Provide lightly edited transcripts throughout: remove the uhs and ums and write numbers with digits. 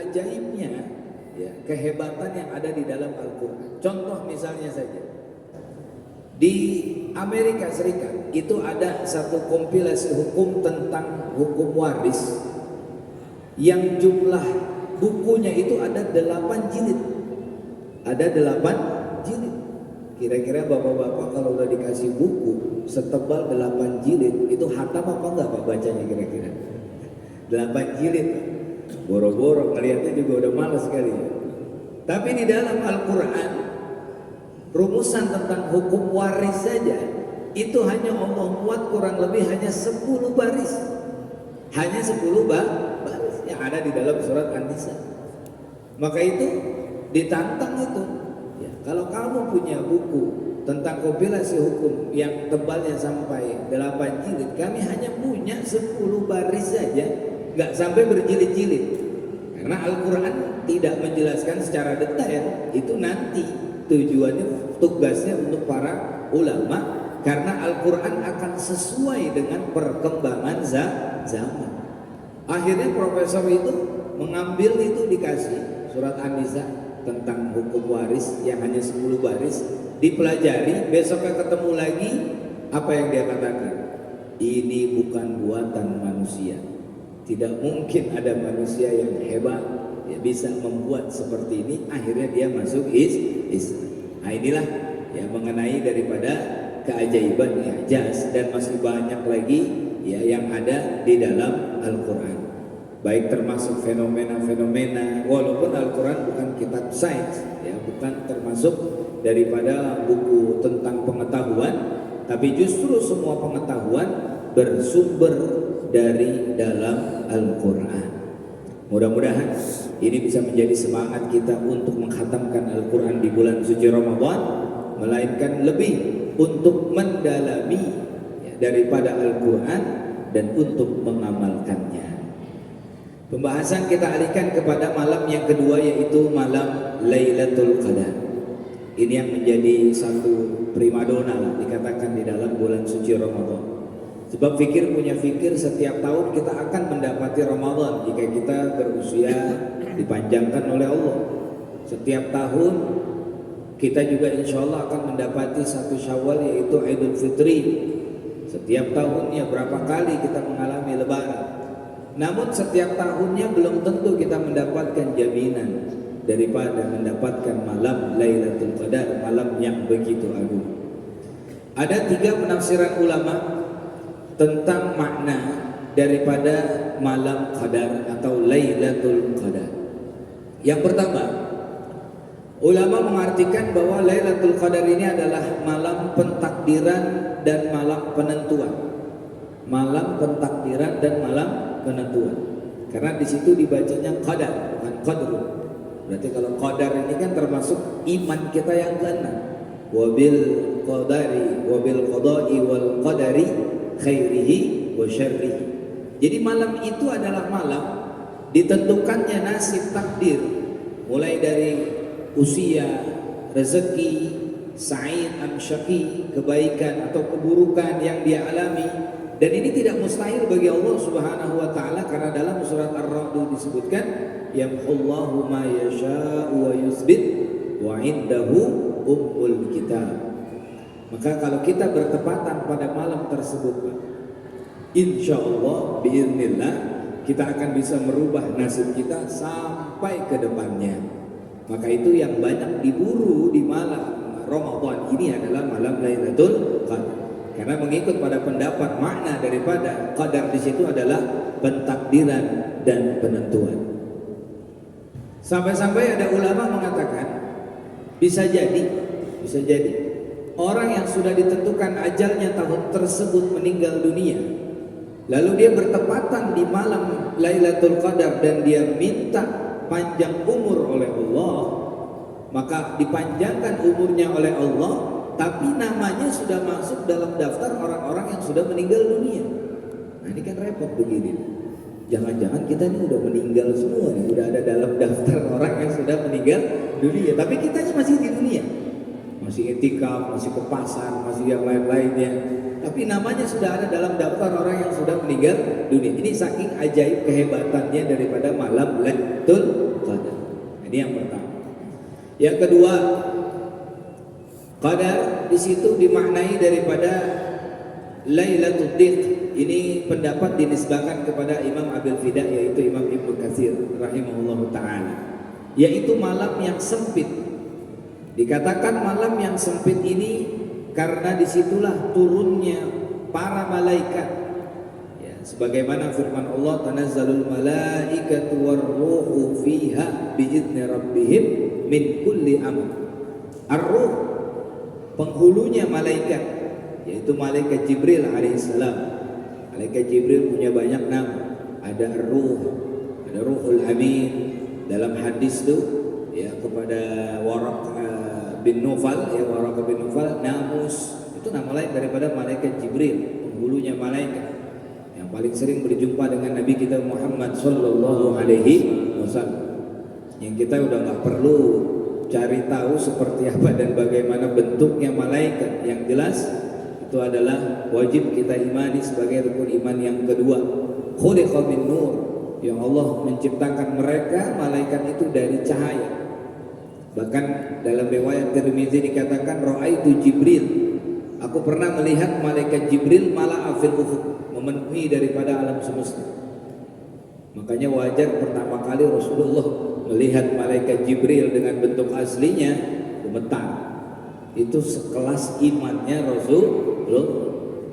ajaibnya, ya, kehebatan yang ada di dalam Al-Quran. Contoh misalnya saja, di Amerika Serikat itu ada satu kompilasi hukum tentang hukum waris yang jumlah bukunya itu ada 8 jilid. Ada 8 jilid. Kira-kira bapak-bapak kalau udah dikasih buku setebal 8 jilid, itu hatam apa enggak Pak bacanya kira-kira? 8 jilid. Boro-boro ngeliatnya juga udah malas sekali. Tapi di dalam Al-Quran, rumusan tentang hukum waris saja itu hanya Allah buat kurang lebih hanya 10 baris. Hanya 10 baris yang ada di dalam surat An-Nisa. Maka itu ditantang itu. Ya, kalau kamu punya buku tentang kompilasi hukum yang tebalnya sampai 8 jilid, kami hanya punya 10 baris saja, nggak sampai berjilid-jilid. Karena Al-Quran tidak menjelaskan secara detail. Itu nanti tujuannya, tugasnya untuk para ulama. Karena Al-Quran akan sesuai dengan perkembangan zaman. Akhirnya profesor itu mengambil itu, dikasih surat An-Nisa tentang hukum waris yang hanya 10 baris, dipelajari, besoknya ketemu lagi, apa yang dia katakan? Ini bukan buatan manusia. Tidak mungkin ada manusia yang hebat ya bisa membuat seperti ini. Akhirnya dia masuk Islam. Nah inilah ya mengenai daripada keajaiban i'jaz, dan masih banyak lagi ya yang ada di dalam Al-Quran. Baik termasuk fenomena-fenomena, walaupun Al-Quran bukan kitab sains ya, bukan termasuk daripada buku tentang pengetahuan, tapi justru semua pengetahuan bersumber dari dalam Al-Quran. Mudah-mudahan ini bisa menjadi semangat kita untuk menghatamkan Al-Quran di bulan suci Ramadan, melainkan lebih untuk mendalami ya, daripada Al-Quran dan untuk mengamalkannya. Pembahasan kita alihkan kepada malam yang kedua, yaitu malam Lailatul Qadar. Ini yang menjadi satu primadona dikatakan di dalam bulan suci Ramadan. Sebab fikir punya fikir, setiap tahun kita akan mendapati Ramadan jika kita berusia dipanjangkan oleh Allah. Setiap tahun kita juga insya Allah akan mendapati satu Syawal, yaitu Idul Fitri. Setiap tahunnya berapa kali kita mengalami Lebaran. Namun setiap tahunnya belum tentu kita mendapatkan jaminan daripada mendapatkan malam Lailatul Qadar, malam yang begitu agung. Ada 3 penafsiran ulama tentang makna daripada malam Qadar atau Lailatul Qadar. Yang pertama, ulama mengartikan bahwa Lailatul Qadar ini adalah malam pentakdiran dan malam penentuan. Malam pentakdiran dan malam penentuan. Karena di situ dibacanya qadar, bukan qadru. Berarti kalau qadar ini kan termasuk iman kita yang keenam. Wabil qadari, wabil qada'i wal qadari khairihi wa syarrihi. Jadi malam itu adalah malam ditentukannya nasib takdir, mulai dari usia, rezeki, sa'id am syaqi, kebaikan atau keburukan yang dia alami. Dan ini tidak mustahil bagi Allah Subhanahu wa taala, karena dalam surat Ar-Ra'd disebutkan yamhullahu ma yasha'u wa yusbit wa indahu ummul kitab. Maka kalau kita bertepatan pada malam tersebut, insya Allah biiznillah kita akan bisa merubah nasib kita sampai ke depannya. Maka itu yang banyak diburu di malam Ramadan ini adalah malam Lailatul Qadar. Karena mengikut pada pendapat makna daripada qadar di situ adalah pentakdiran dan penentuan. Sampai-sampai ada ulama mengatakan bisa jadi orang yang sudah ditentukan ajalnya tahun tersebut meninggal dunia, lalu dia bertepatan di malam Lailatul Qadar dan dia minta panjang umur oleh Allah, maka dipanjangkan umurnya oleh Allah, tapi namanya sudah masuk dalam daftar orang-orang yang sudah meninggal dunia. Nah ini kan repot begini. Jangan-jangan kita ini udah meninggal semua nih, udah ada dalam daftar orang yang sudah meninggal dunia, tapi kita masih di dunia, masih etikaf, masih ke pasar, masih yang lain-lainnya, tapi namanya sudah ada dalam daftar orang yang sudah meninggal dunia. Ini saking ajaib kehebatannya daripada malam Lailatul Ini yang pertama. Yang kedua, qadar di situ dimaknai daripada Lailatul Qadr. Ini pendapat dinisbahkan kepada Imam Abil Fida, yaitu Imam Ibnu Katsir rahimahullahu taala, yaitu malam yang sempit. Dikatakan malam yang sempit ini karena disitulah turunnya para malaikat. Ya, sebagaimana firman Allah, tanazzalul malaikatu warruhu fiha biizni rabbihim min kulli amr. Ar-ruh, penghulunya malaikat, yaitu malaikat Jibril alaihissalam. Malaikat Jibril punya banyak nama. Ada Ar-Ruh, ada Ruhul Amin. Dalam hadis itu ya kepada Waraq bin Nufal, ya Waraq bin Nufal, Namus itu nama lain daripada malaikat Jibril, penghulunya malaikat yang paling sering berjumpa dengan Nabi kita Muhammad sallallahu alaihi wasallam. Yang kita udah nggak perlu cari tahu seperti apa dan bagaimana bentuknya malaikat. Yang jelas itu adalah wajib kita imani sebagai rukun iman yang kedua. Khuliqa min nur, yang Allah menciptakan mereka malaikat itu dari cahaya. Bahkan dalam riwayat Tirmizi dikatakan ra'aitu Jibril, aku pernah melihat malaikat Jibril mala'a fil ufuq, memenuhi daripada alam semesta. Makanya wajar pertama kali Rasulullah melihat malaikat Jibril dengan bentuk aslinya gemetar. Itu sekelas imannya Rasulullah,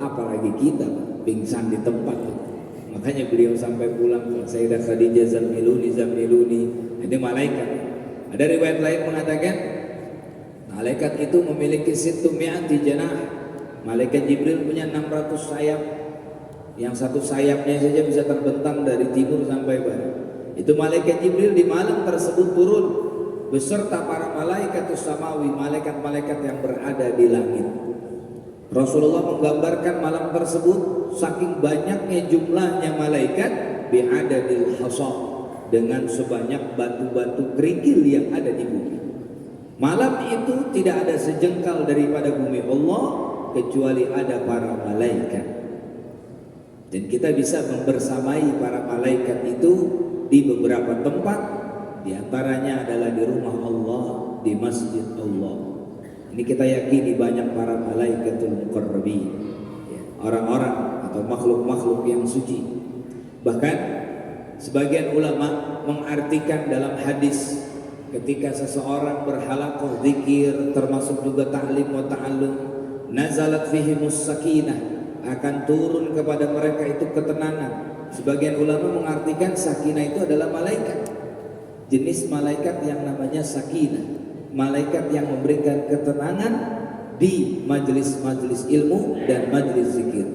apalagi kita pingsan di tempat. Makanya beliau sampai pulang, Sayyidah Khadijah zamiluni ini malaikat. Ada riwayat lain mengatakan malaikat itu memiliki situ mi'ati janah. Malaikat Jibril punya 600 sayap, yang satu sayapnya saja bisa terbentang dari timur sampai barat. Itu malaikat Jibril di malam tersebut turun beserta para malaikat samawi, malaikat-malaikat yang berada di langit. Rasulullah menggambarkan malam tersebut saking banyaknya jumlahnya malaikat bi'adadil hasa, dengan sebanyak batu-batu kerikil yang ada di bumi. Malam itu tidak ada sejengkal daripada bumi Allah kecuali ada para malaikat. Dan kita bisa membersamai para malaikat itu di beberapa tempat. Di antaranya adalah di rumah Allah, di masjid Allah. Ini kita yakini banyak para malaikatul muqarrabin, ya, orang-orang atau makhluk-makhluk yang suci. Bahkan sebagian ulama mengartikan dalam hadis ketika seseorang berhalaqah zikir, termasuk juga ta'lim wa ta'allum, nazalat fihimus sakinah, akan turun kepada mereka itu ketenangan. Sebagian ulama mengartikan sakinah itu adalah malaikat, jenis malaikat yang namanya sakinah, malaikat yang memberikan ketenangan di majelis-majelis ilmu dan majelis zikir.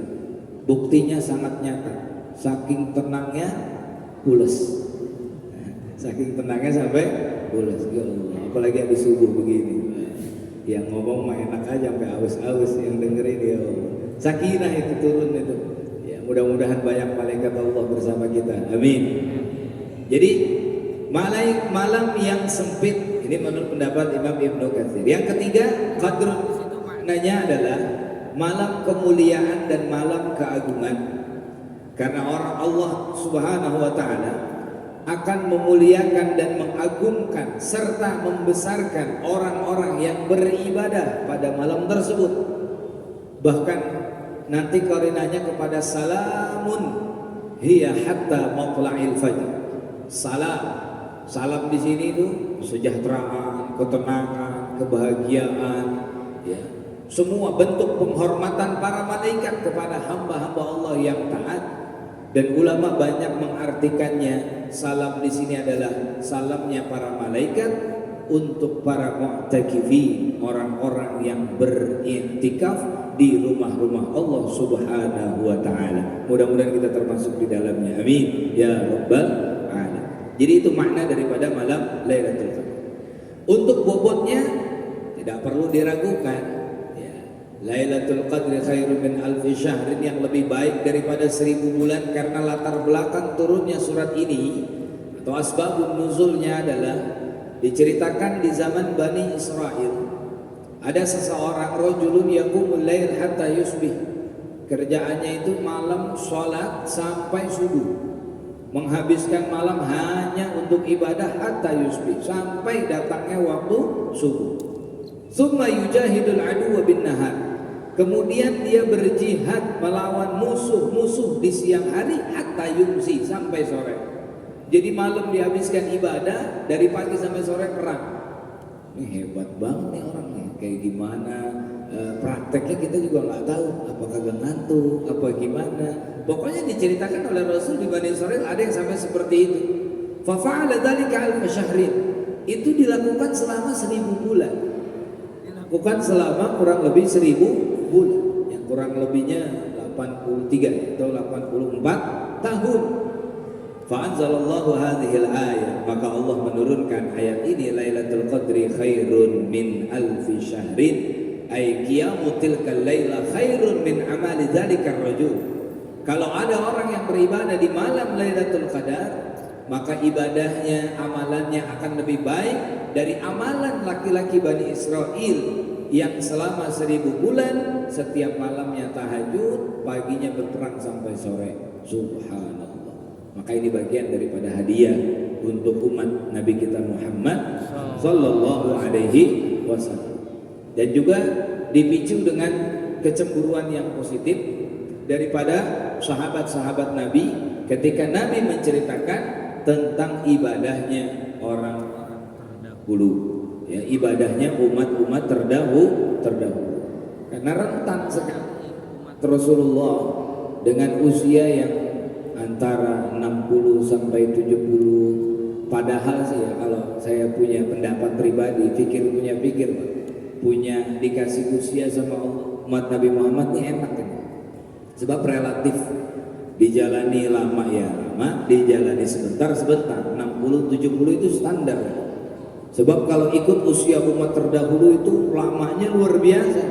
Buktinya sangat nyata, saking tenangnya pules, saking tenangnya sampai pules. Ya Allah, apalagi habis subuh begini, yang ngomong mah enak aja sampai aus-aus, yang dengerin ya Allah. Sakinah itu turun itu. Ya, mudah-mudahan banyak malaikat Allah bersama kita. Amin. Jadi malam yang sempit ini menurut pendapat Imam Ibnu Katsir. Yang ketiga, qadr itu maknanya adalah malam kemuliaan dan malam keagungan. Karena orang Allah Subhanahu wa taala akan memuliakan dan mengagungkan serta membesarkan orang-orang yang beribadah pada malam tersebut. Bahkan nanti qarinanya kepada salamun hiya hatta matla'il fajr. Salam di sini itu kesejahteraan, ketenangan, kebahagiaan, ya. Semua bentuk penghormatan para malaikat kepada hamba-hamba Allah yang taat. Dan ulama banyak mengartikannya, salam di sini adalah salamnya para malaikat untuk para mu'takifin, orang-orang yang beriktikaf di rumah-rumah Allah Subhanahu wa taala. Mudah-mudahan kita termasuk di dalamnya. Amin ya rabbal alamin. Jadi itu makna daripada malam Lailatul Qadar. Untuk bobotnya tidak perlu diragukan. Ya, Lailatul Qadri khairun min alfi syahrin, yang lebih baik daripada 1000 bulan, karena latar belakang turunnya surat ini atau asbabun nuzulnya adalah diceritakan di zaman Bani Israel. Ada seseorang rajulun yaqumul lail hatta yusbih. Kerjaannya itu malam sholat sampai subuh. menghabiskan malam hanya untuk ibadah hatta yusbih, sampai datangnya waktu subuh. Tsumma yujahidul aduwwa bin nahar, kemudian dia berjihad melawan musuh-musuh di siang hari hatta yumsi, sampai sore. Jadi malam dihabiskan ibadah, dari pagi sampai sore perang. Ini hebat banget nih orangnya. Kayak gimana prakteknya kita juga nggak tahu, apakah kagak ngantuk, apa gimana. Pokoknya diceritakan oleh Rasul di Bani Israil ada yang sampai seperti itu. Fa fa'ala dzalika alf syahrin. Itu dilakukan selama 1000 bulan. Dilakukan selama kurang lebih 1000 bulan. Yang kurang lebihnya 83 atau 84 tahun. Fa'anzalallahu hadhil ayat, maka Allah menurunkan ayat ini, Lailatul Qadri khairun min alfi syahrin, ay qiyamu tilkal laila khairun min amali dzalikar rajul. Kalau ada orang yang beribadah di malam Lailatul Qadar, maka ibadahnya, amalannya akan lebih baik dari amalan laki-laki Bani Israel yang selama 1000 bulan setiap malamnya tahajud, paginya berperang sampai sore. Subhanallah. Maka ini bagian daripada hadiah untuk umat Nabi kita Muhammad sallallahu alaihi wasallam. Dan juga dipicu dengan kecemburuan yang positif daripada sahabat-sahabat Nabi ketika Nabi menceritakan tentang ibadahnya orang-orang terdahulu, ya, ibadahnya umat-umat terdahulu. Karena rentan sekali umat Rasulullah dengan usia yang antara 60 sampai 70. Padahal sih ya, kalau saya punya pendapat pribadi, punya dikasih usia sama umat Nabi Muhammad ini enak kan? Sebab relatif, dijalani lama ya lama, dijalani sebentar 60-70 itu standar. Sebab kalau ikut usia umat terdahulu itu lamanya luar biasa.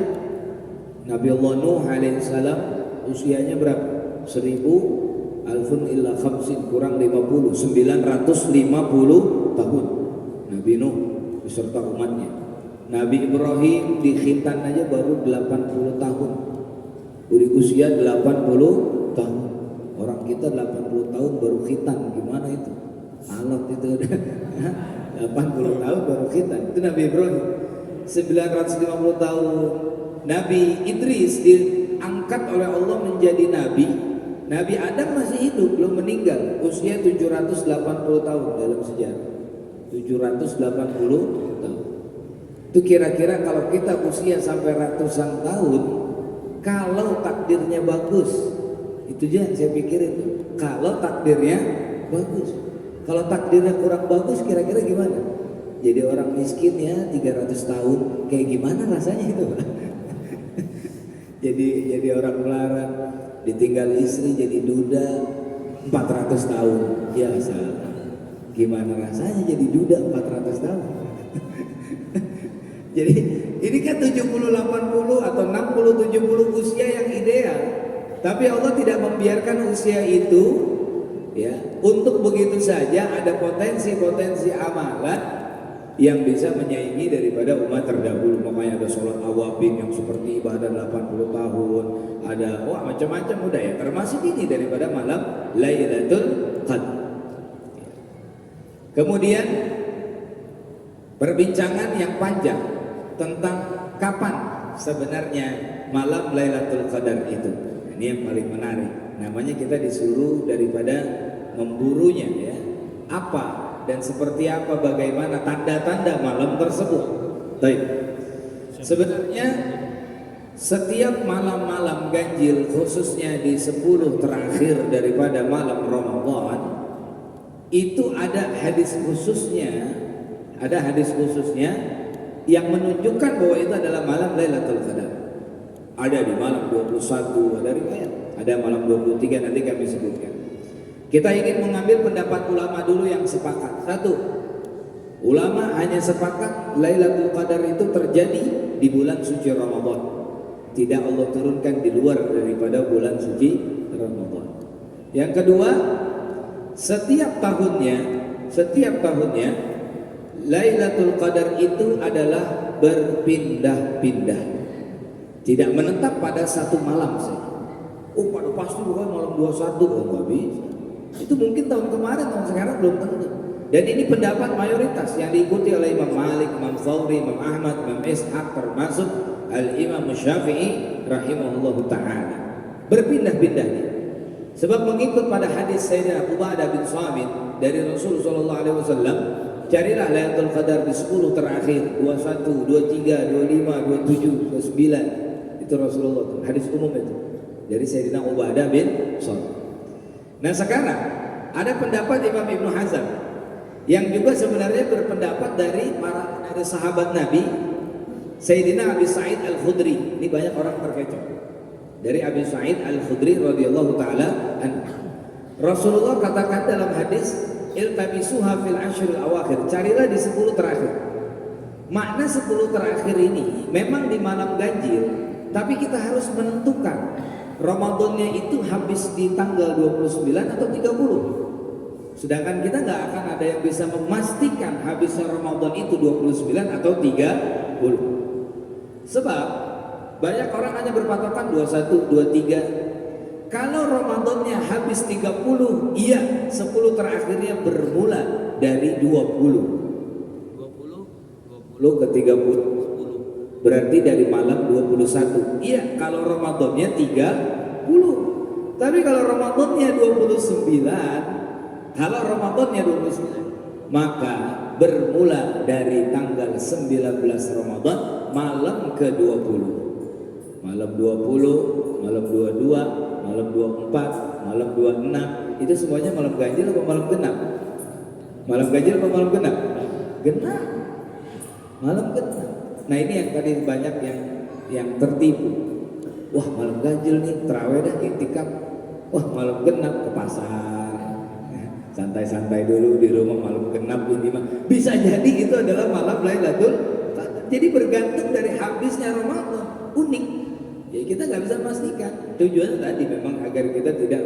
Nabi Allah Nuh alaihissalam usianya berapa? 1000 alfun illa khamsin, kurang 50, 950 tahun Nabi Nuh beserta umatnya. Nabi Ibrahim di khitan aja baru 80 tahun, di usia 80 tahun. Orang kita 80 tahun baru khitan, gimana itu? Alat itu udah 80 tahun baru khitan. Itu Nabi Ibrahim 950 tahun. Nabi Idris diangkat oleh Allah menjadi nabi. Nabi Adam masih hidup, belum meninggal, usia 780 tahun dalam sejarah. 780 tahun. Itu kira-kira kalau kita usia sampai ratusan tahun, kalau takdirnya bagus, itu jangan saya pikir itu. Kalau takdirnya bagus, kalau takdirnya kurang bagus, kira-kira gimana? Jadi orang miskin ya 300 tahun, kayak gimana rasanya itu? jadi orang melarat, ditinggal istri jadi duda 400 tahun. Ya salah. Gimana rasanya jadi duda 400 tahun? Jadi ini kan 70, 80 atau 60, 70 usia yang ideal. Tapi Allah tidak membiarkan usia itu ya untuk begitu saja. Ada potensi-potensi amalan yang bisa menyaingi daripada umat terdahulu. Makanya ada sholat awabin yang seperti ibadah 80 tahun, ada macam-macam udah ya, termasuk ini daripada malam Lailatul Qadar. Kemudian perbincangan yang panjang tentang kapan sebenarnya malam Lailatul Qadar itu. Ini yang paling menarik. Namanya kita disuruh daripada memburunya ya. Apa dan seperti apa, bagaimana tanda-tanda malam tersebut. Baik. Sebenarnya setiap malam-malam ganjil, khususnya di 10 terakhir daripada malam Ramadan, itu ada hadis khususnya yang menunjukkan bahwa itu adalah malam Lailatul Qadar. Ada di malam 21, ada riwayat, ada malam 23, nanti kami sebutkan. Kita ingin mengambil pendapat ulama dulu yang sepakat. Satu, ulama hanya sepakat Lailatul Qadar itu terjadi di bulan suci Ramadan. Tidak Allah turunkan di luar daripada bulan suci Ramadan. Yang kedua, setiap tahunnya Lailatul Qadar itu adalah berpindah-pindah. Tidak menetap pada satu malam saja. Pada pasti bukan malam 21, nggak bisa. Itu mungkin tahun kemarin, tahun sekarang belum tentu. Dan ini pendapat mayoritas yang diikuti oleh Imam Malik, Imam Thawri, Imam Ahmad, Imam Ishaq, termasuk Al-Imam Syafi'i rahimahullahu ta'ala. Berpindah-pindah dia. Sebab mengikut pada hadis Sayyidina Ubadah bin Samit dari Rasul sallallahu alaihi wasallam, carilah Lailatul Qadar di 10 terakhir, 21, 23, 25, 27, 29. Itu Rasulullah, hadis umum itu dari Sayyidina Ubadah bin Samit. Nah, sekarang ada pendapat Imam Ibnu Hazm yang juga sebenarnya berpendapat dari sahabat Nabi, Sayyidina Abi Sa'id Al-Khudri. Ini banyak orang terkecoh. Dari Abi Sa'id Al-Khudri radhiyallahu taala anhu. Rasulullah katakan dalam hadis, iltamisuha fil ashril awakhir, carilah di 10 terakhir. Makna 10 terakhir ini memang di malam ganjil, tapi kita harus menentukan Ramadannya itu habis di tanggal 29 atau 30. Sedangkan kita nggak akan ada yang bisa memastikan habisnya Ramadan itu 29 atau 30. Sebab banyak orang hanya berpatokan 21, 23. Kalau Ramadannya habis 30, iya 10 terakhirnya bermula dari 20 ke 30. Berarti dari malam 21. Iya kalau Ramadannya 30. Tapi kalau Ramadannya 29, maka bermula dari tanggal 19 Ramadan malam ke-20. Malam 20, malam 22, malam 24, malam 26, itu semuanya malam ganjil atau malam genap? Malam ganjil atau malam genap? Genap. Malam genap. Nah, ini yang tadi banyak yang tertipu. Wah, malam ganjil nih, terawih dah, iktikaf. Wah, malam genap ke pasar. Santai-santai dulu di rumah, malam genap ini mah. Bisa jadi itu adalah malam Lailatul Qadar. Jadi bergantung dari habisnya Ramadan. Unik. Ya kita nggak bisa memastikan. Tujuannya tadi memang agar kita tidak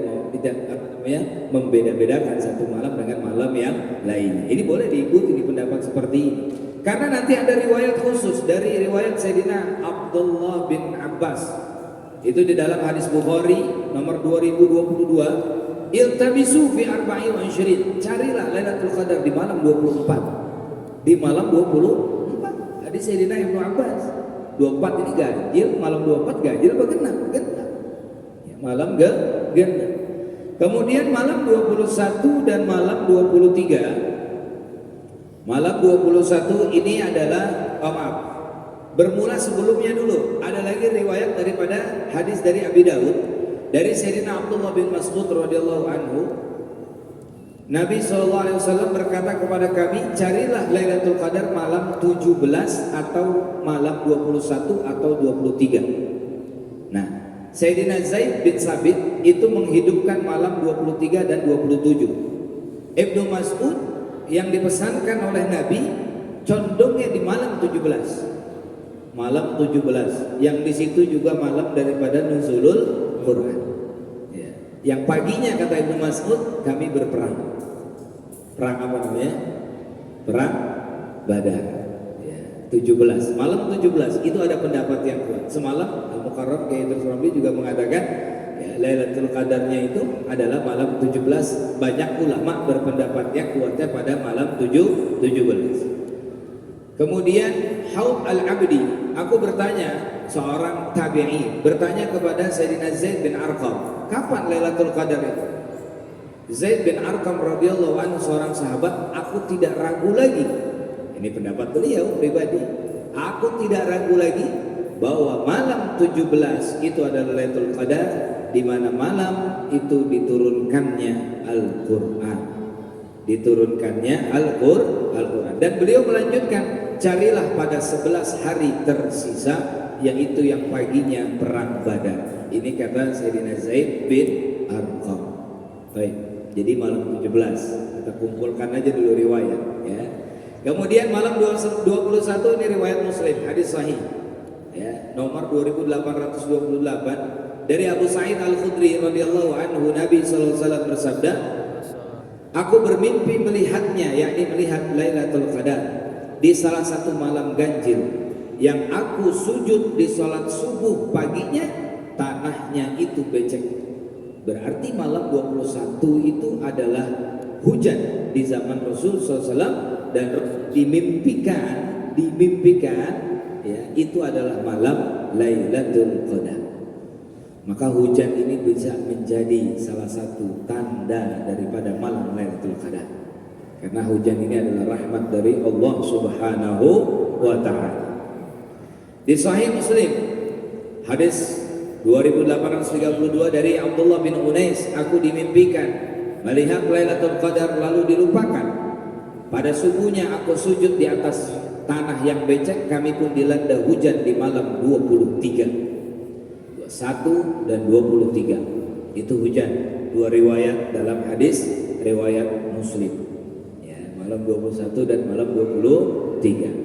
membeda-bedakan satu malam dengan malam yang lainnya. Ini boleh diikuti di pendapat seperti ini. Karena nanti ada riwayat khusus dari riwayat Sayyidina Abdullah bin Abbas. Itu di dalam hadis Bukhari nomor 2022. Iltamisu fi arba'i wa ishrin. Carilah Lailatul Qadar di malam 24. Di malam 24. Hadis Sayyidina Ibnu Abbas. 24 ini ganjil, malam 24 ganjil apa genap? Genap. Ya, malam genap. Kemudian malam 21 dan malam 23. Malam 21 ini adalah bermula sebelumnya dulu. Ada lagi riwayat daripada hadis dari Abi Daud dari Sayyidina Abdullah bin Mas'ud radhiyallahu anhu. Nabi SAW berkata kepada kami, carilah Lailatul Qadar malam 17 atau malam 21 atau 23. Nah, Sayyidina Zaid bin Sabit itu menghidupkan malam 23 dan 27. Ibnu Mas'ud yang dipesankan oleh Nabi condongnya di malam 17. Malam 17 yang di situ juga malam daripada nuzulul Quran. Ya. Yang paginya kata Ibnu Mas'ud kami berperang. Perang apa namanya? Perang Badar. Ya, 17. Malam 17 itu ada pendapat yang kuat. Semalam Al-Mukarram Kiai Idrus Ramli juga mengatakan ya, Lailatul Qadarnya itu adalah malam 17. Banyak ulama berpendapat yang kuatnya pada malam 17. Kemudian Haub Al-Abdi, aku bertanya, seorang tabi'i bertanya kepada Sayyidina Zaid bin Arqam, kapan Lailatul Qadar itu? Zaid bin Arqam radhiyallahu anhu seorang sahabat, aku tidak ragu lagi. Ini pendapat beliau pribadi. Aku tidak ragu lagi bahwa malam 17 itu adalah Lailatul Qadar, di mana malam itu diturunkannya Al-Qur'an. Diturunkannya Al-Qur'an. Dan beliau melanjutkan, carilah pada 11 hari tersisa, yaitu yang paginya perang Badar. Ini kata Sayyidina Zaid bin Arqam. Baik. Jadi malam 17 kita kumpulkan aja dulu riwayat ya. Kemudian malam 21 ini riwayat Muslim, hadis sahih ya, nomor 2828 dari Abu Sa'id Al-Khudri radhiyallahu anhu. Nabi sallallahu alaihi wasallam bersabda, aku bermimpi melihatnya, yakni melihat Lailatul Qadar di salah satu malam ganjil yang aku sujud di salat subuh paginya, tanahnya itu becek. Berarti malam 21 itu adalah hujan di zaman Rasul SAW, dan dimimpikan ya, itu adalah malam Lailatul Qadar. Maka hujan ini bisa menjadi salah satu tanda daripada malam Lailatul Qadar, karena hujan ini adalah rahmat dari Allah Subhanahu wa Ta'ala. Di Sahih Muslim hadis 2832 dari Abdullah bin Unais, aku dimimpikan melihat Lailatul Qadar lalu dilupakan. Pada subuhnya aku sujud di atas tanah yang becek, kami pun dilanda hujan di malam 23, 21 dan 23. Itu hujan. Dua riwayat dalam hadis riwayat Muslim. Ya, malam 21 dan malam 23.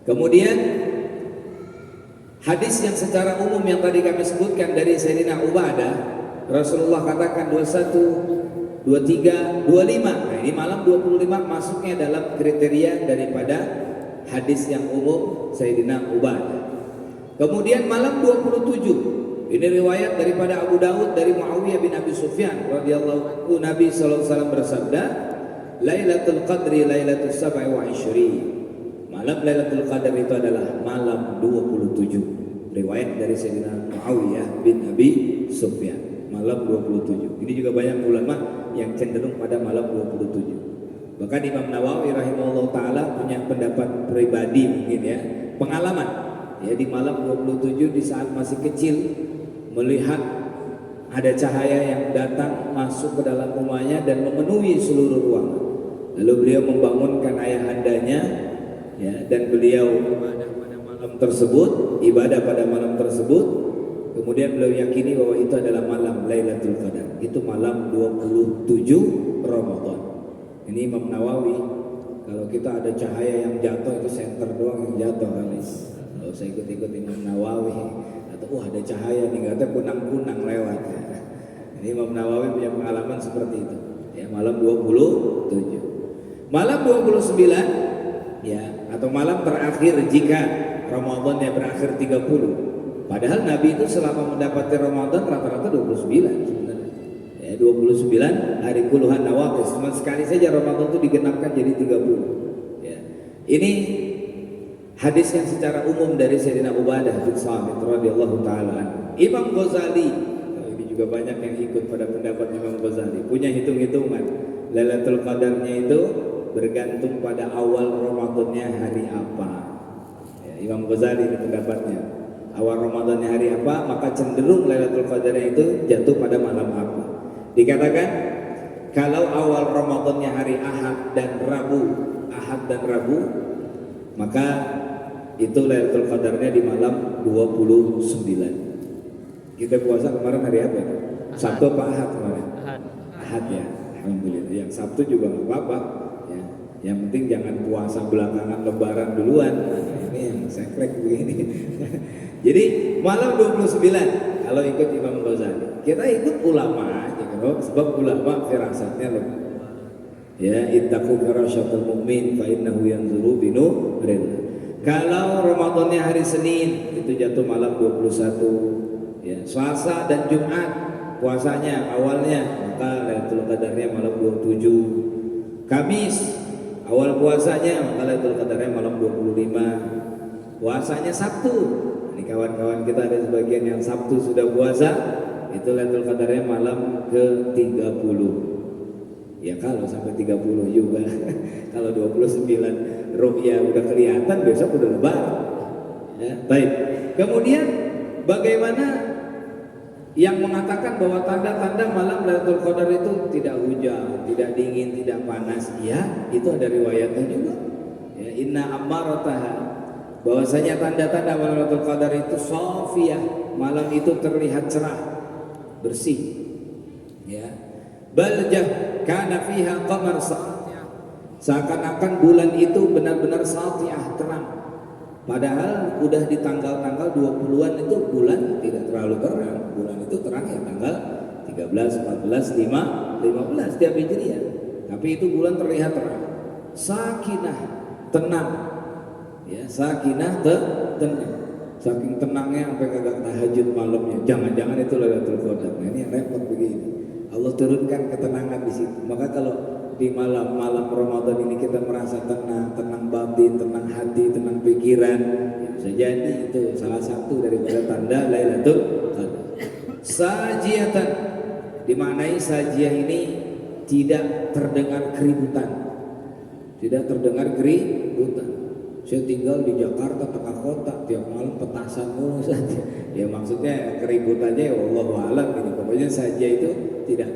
Kemudian hadis yang secara umum yang tadi kami sebutkan dari Sayyidina Ubadah, Rasulullah katakan 21, 23, 25. Nah, ini malam 25 masuknya dalam kriteria daripada hadis yang umum Sayyidina Ubadah. Kemudian malam 27, ini riwayat daripada Abu Dawud dari Muawiyah bin Abi Sufyan radhiyallahu anhu, Nabi sallallahu alaihi wasallam bersabda, Lailatul Qadri Lailatul Sab'i wa Ishrin. Malam Lailatul Qadar itu adalah malam 27. Riwayat dari Sayyidina Muawiyah bin Abi Sufyan, malam 27. Ini juga banyak ulama yang cenderung pada malam 27. Bahkan Imam Nawawi rahimahullah ta'ala punya pendapat pribadi mungkin ya, pengalaman ya, di malam 27 di saat masih kecil melihat ada cahaya yang datang masuk ke dalam rumahnya dan memenuhi seluruh ruangan. Lalu beliau membangunkan ayahandanya ya, dan beliau ibadah pada malam tersebut. Kemudian beliau yakini bahwa itu adalah malam Lailatul Qadar. Itu malam 27 Ramadan. Ini Imam Nawawi, kalau kita ada cahaya yang jatuh itu senter doang yang jatuh kali. Kalau saya ikut-ikut Imam Nawawi, atau ada cahaya nih, kata kunang-kunang lewat ya. Ini Imam Nawawi punya pengalaman seperti itu. Ya, malam 27. Malam 29 ya, atau malam terakhir jika Ramadan yang berakhir 30. Padahal Nabi itu selama mendapati Ramadan rata-rata 29 sebenarnya. Ya, 29 hari kuluhan nawafis. Cuma sekali saja Ramadan itu digenapkan jadi 30. Ya. Ini hadis yang secara umum dari Sayyidina Ubadah bin Samit radhiyallahu taala. Imam Ghazali, ini juga banyak yang ikut pada pendapat Imam Ghazali, punya hitung-hitungan. Lailatul Qadarnya itu bergantung pada awal Ramadannya hari apa. Ya, Imam Ghazali ini pendapatnya. Awal Ramadannya hari apa, maka cenderung Lailatul Qadarnya itu jatuh pada malam apa. Dikatakan kalau awal Ramadannya hari Ahad dan Rabu, maka itu Lailatul Qadarnya di malam 29. Kita puasa kemarin hari apa itu? Sabtu apa Ahad kemarin? Ahad ya, alhamdulillah. Yang Sabtu juga nggak apa-apa. Ya. Yang penting jangan puasa belakangan Lebaran duluan. Ini yang sekrek begini. Jadi malam 29 kalau ikut Imam Ghazali, kita ikut ulama aja kan, sebab ulama firasatnya lebih. Ya, ittaqu firasyatul mu'min fa innahu yanzuru binuril. Kalau Ramadannya hari Senin itu jatuh malam 21. Ya, Selasa dan Jumat puasanya awalnya, maka Lailatul Qadarnya malam 27. Kamis awal puasanya, maka Lailatul Qadarnya malam 25. Puasanya Sabtu. Ini kawan-kawan kita ada sebagian yang Sabtu sudah puasa, itu Lailatul Qadarnya malam ke-30. Ya kalau sampai 30 juga. Kalau 29 ru'ya udah kelihatan, besok udah lebaran. Ya, baik. Kemudian bagaimana yang mengatakan bahwa tanda-tanda malam Lailatul Qadar itu tidak hujan, tidak dingin, tidak panas? Ya, itu ada riwayatnya juga. Ya, inna ammarataha, bahwasanya tanda-tanda malam Lailatul Qadar itu safiyah, malam itu terlihat cerah, bersih. Ya. Baljah kana fiha qamar sati'ah, seakan-akan bulan itu benar-benar sati'ah, terang. Padahal udah di tanggal-tanggal 20-an itu bulan tidak terlalu terang. Bulan itu terang ya tanggal 13, 14, 15 tiap Hijriah. Tapi itu bulan terlihat terang. Sakinah, tenang. Ya, sakinah tenang. saking tenangnya sampai kagak tahajud malamnya. Jangan-jangan itu Lailatul Qadar. Nah, ini yang repot begini. Allah turunkan ketenangan di situ. Maka kalau di malam-malam Ramadan ini kita merasa tenang, tenang batin, tenang hati, tenang pikiran, ya bisa jadi itu salah satu daripada tanda Lailatul Qadar. Sajiatan, dimaknai sajiah ini tidak terdengar keributan, tidak terdengar keributan. Saya tinggal di Jakarta tengah kota, tiap malam petasan mulu saja. Ya maksudnya keributannya ya wallahu alam ini. Pokoknya sajiah itu tidak